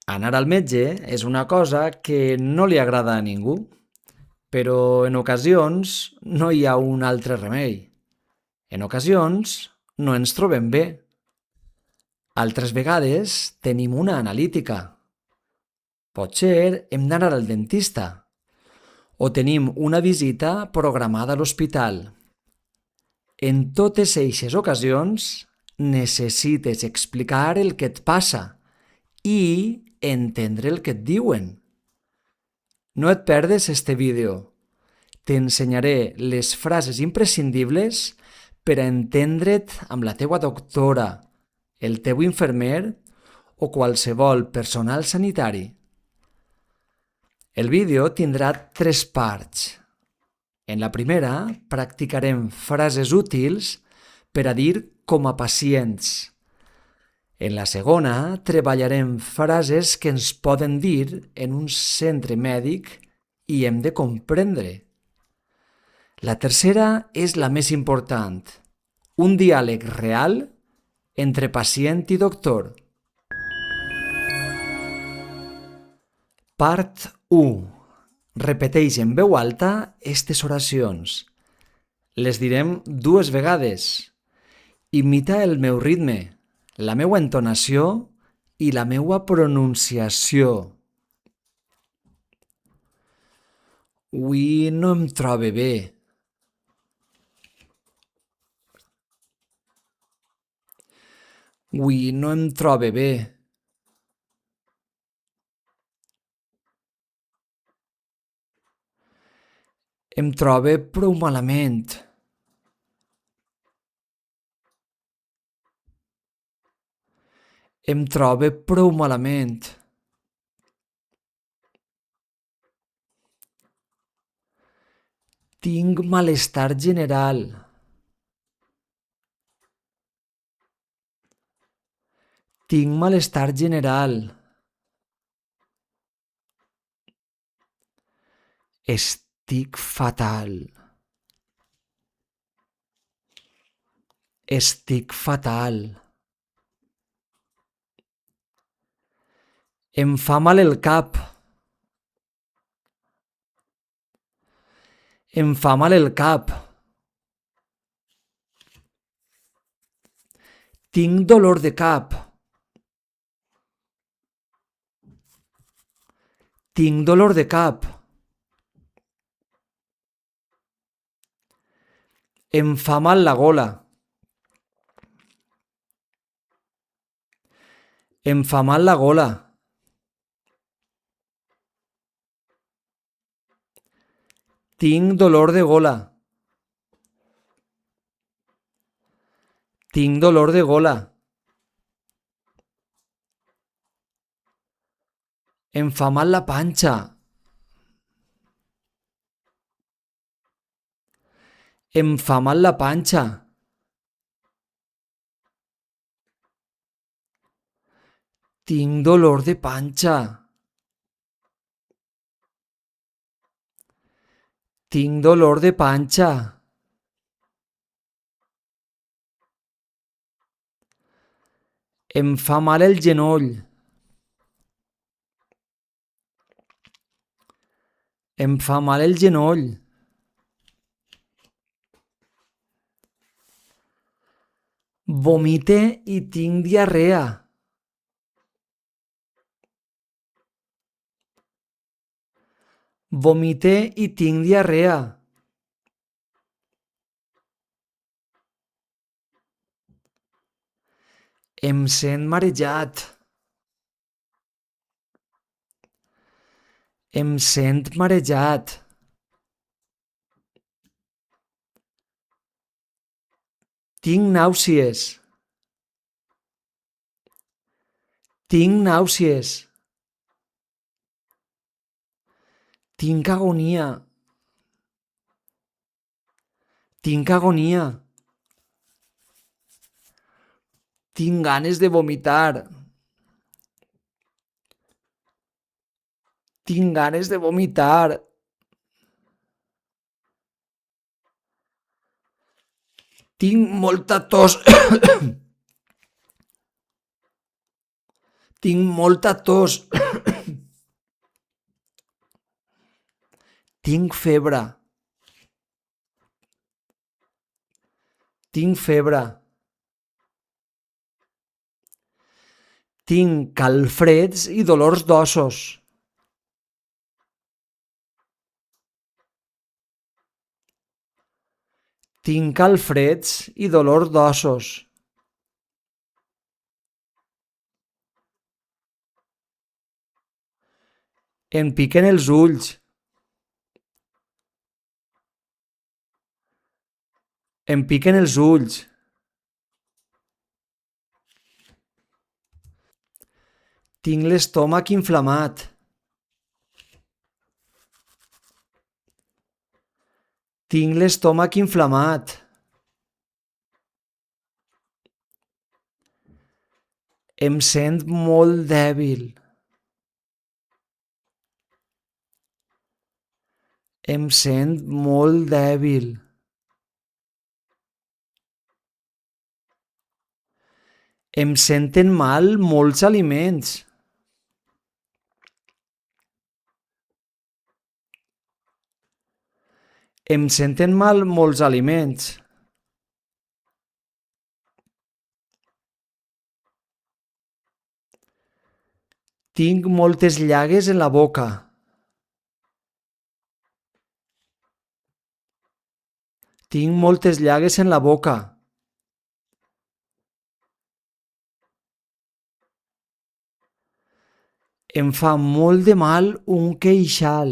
Anar al metge és una cosa que no li agrada a ningú, però en ocasions no hi ha un altre remei. En ocasions no ens trobem bé. Altres vegades tenim una analítica. Potser hem d'anar al dentista o tenim una visita programada a l'hospital. En totes eixes ocasions necessites explicar el que et passa i entendre el que et diuen. No et perdes este vídeo. T'ensenyaré les frases imprescindibles per a entendre't amb la teua doctora, el teu infermer o qualsevol personal sanitari. El vídeo tindrà 3 parts. En la primera practicarem frases útils per a dir com a pacients. En la segona treballarem frases que ens poden dir en un centre mèdic i hem de comprendre. La tercera és la més important, un diàleg real entre pacient i doctor. Part 1. Repeteix en veu alta aquestes oracions. Les direm 2 vegades. Imita el meu ritme, la meua entonació i la meua pronunciació. Avui no em trobe bé. Avui no em trobe bé. Em trobe prou malament. Em trobe prou malament. Tinc malestar general. Tinc malestar general. Estic fatal. Estic fatal. Em fa mal el cap. Em fa mal el cap. Tinc dolor de cap. Tinc dolor de cap. Em fa mal la gola. Em fa mal la gola. Tinc dolor de gola. Tinc dolor de gola. Em fa mal la panxa. Em fa mal la panxa. Tinc dolor de panxa. Tinc dolor de panxa. Em fa mal el genoll. Em fa mal el genoll. Vomite i tinc diarrea. Vomite i tinc diarrea. Em sent marejat. Em sent marejat. Tinc nàusees. Tinc nàusees. Tinc agonia. Tinc agonia. Tinc ganes de vomitar. Tinc ganes de vomitar. Tinc molta tos. Tinc molta tos. Tinc febre. Tinc febre. Tinc calfreds i dolors d'ossos. Tinc calfreds i dolor d'ossos. Em piquen els ulls. Em piquen els ulls. Tinc l'estómac inflamat. Tinc l'estómac inflamat. Em sent molt dèbil. Em sent molt dèbil. Em senten mal molts aliments. Em senten mal molts aliments. Tinc moltes llagues en la boca. Tinc moltes llagues en la boca. Em fa molt de mal un queixal.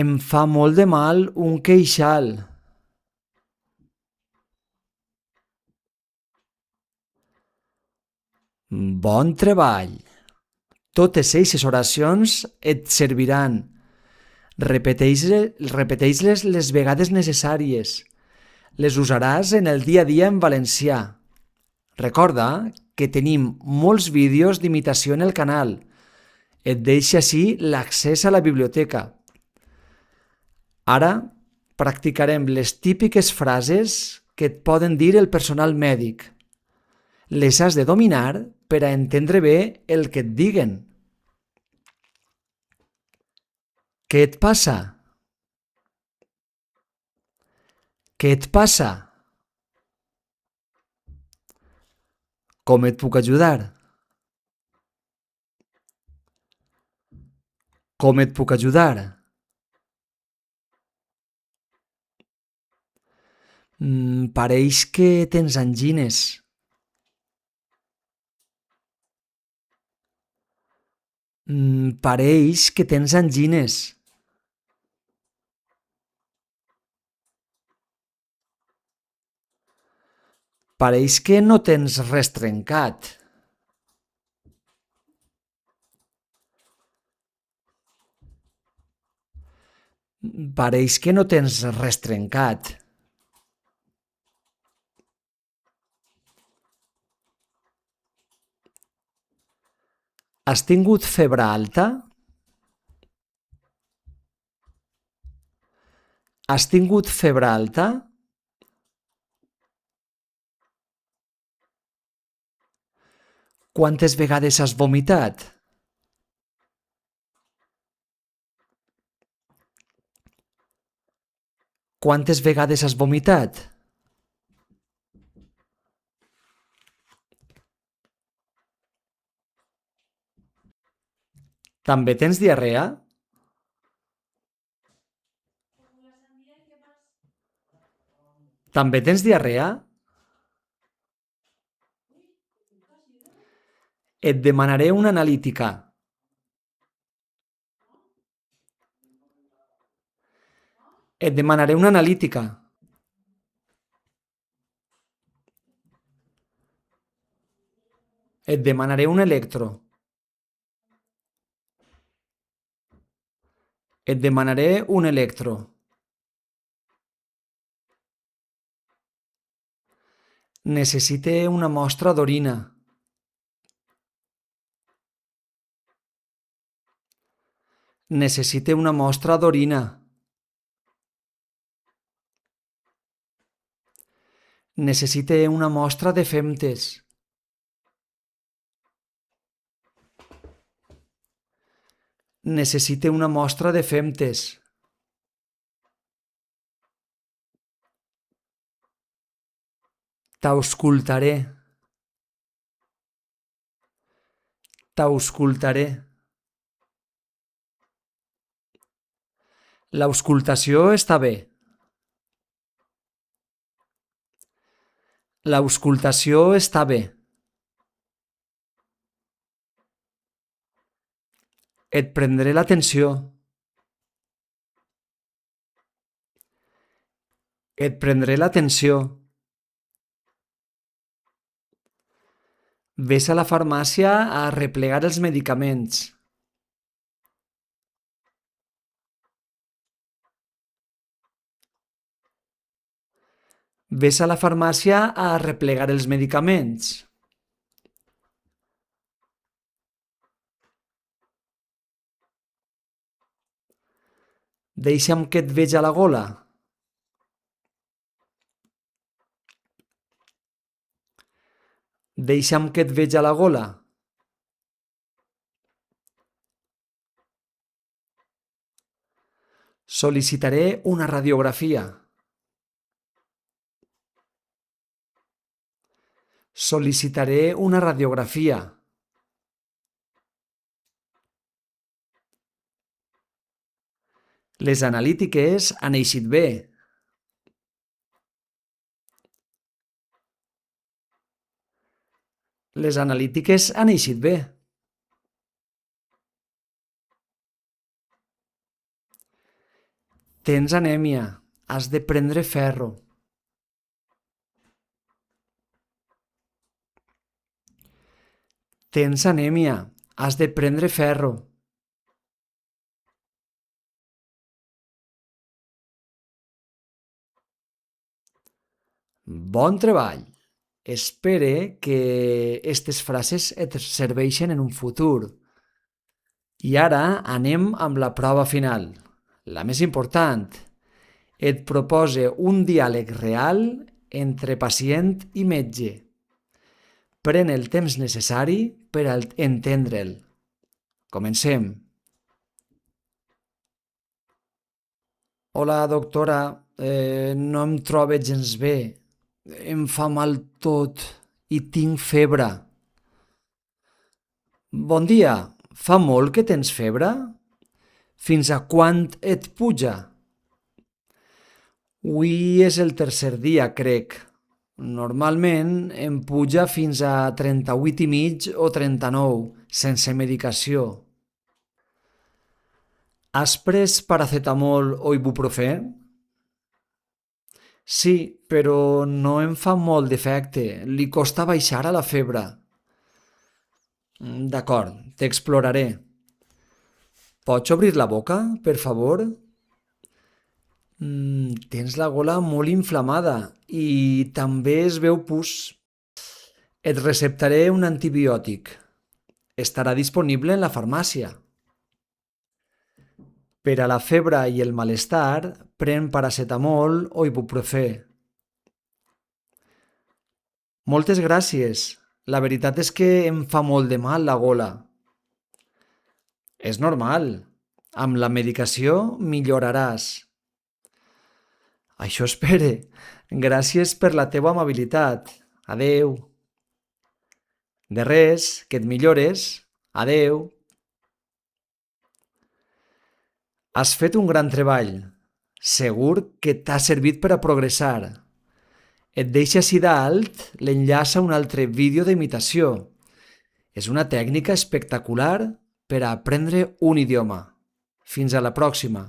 Em fa molt de mal un queixal. Bon treball! Totes eixes oracions et serviran. Repeteix-les les vegades necessàries. Les usaràs en el dia a dia en valencià. Recorda que tenim molts vídeos d'imitació en el canal. Et deixa així l'accés a la biblioteca. Ara practicarem les típiques frases que et poden dir el personal mèdic. Les has de dominar per a entendre bé el que et diguen. Què et passa? Què et passa? Com et puc ajudar? Com et puc ajudar? Pareix que tens angines. Pareix que tens angines. Pareix que no tens res trencat. Pareix que no tens res trencat. Has tingut febre alta? Has tingut febre alta? Quantes vegades has vomitat? Quantes vegades has vomitat? També tens diarrea? També tens diarrea? Et demanaré una analítica. Et demanaré una analítica. Et demanaré un electro. Et demanaré un electro. Necessite una mostra d'orina. Necessite una mostra d'orina. Necessite una mostra de femtes. Necessite una mostra de femtes. T'auscultaré. T'auscultaré. L'auscultació està bé. L'auscultació està bé. Et prendré l'atenció. Et prendré l'atenció. Ves a la farmàcia a arreplegar els medicaments. Ves a la farmàcia a arreplegar els medicaments. Deixa'm que et veja la gola. Deixa'm que et veja la gola. Sol·licitaré una radiografia. Sol·licitaré una radiografia. Les analítiques han eixit bé. Les analítiques han eixit bé. Tens anèmia. Has de prendre ferro. Tens anèmia. Has de prendre ferro. Bon treball. Espere que aquestes frases et serveixin en un futur. I ara anem amb la prova final, la més important. Et propose un diàleg real entre pacient i metge. Pren el temps necessari per a entendre'l. Comencem. Hola, doctora. No em trobo gens bé. Em fa mal tot i tinc febre. Bon dia. Fa molt que tens febre? Fins a quant et puja? Avui és el tercer dia, crec. Normalment em puja fins a 38,5 o 39, sense medicació. Has pres paracetamol o ibuprofè? Sí, però no em fa molt d'efecte. Li costa baixar a la febre. D'acord, t'exploraré. Pots obrir la boca, per favor? Tens la gola molt inflamada i també es veu pus. Et receptaré un antibiòtic. Estarà disponible en la farmàcia. Per a la febre i el malestar, pren paracetamol o ibuprofè. Moltes gràcies. La veritat és que em fa molt de mal la gola. És normal. Amb la medicació milloraràs. Això espere. Gràcies per la teva amabilitat. Adeu. De res, que et millores. Adeu. Has fet un gran treball. Segur que t'ha servit per a progressar. Et deixa ací dalt l'enllaç a un altre vídeo d'imitació. És una tècnica espectacular per a aprendre un idioma. Fins a la pròxima.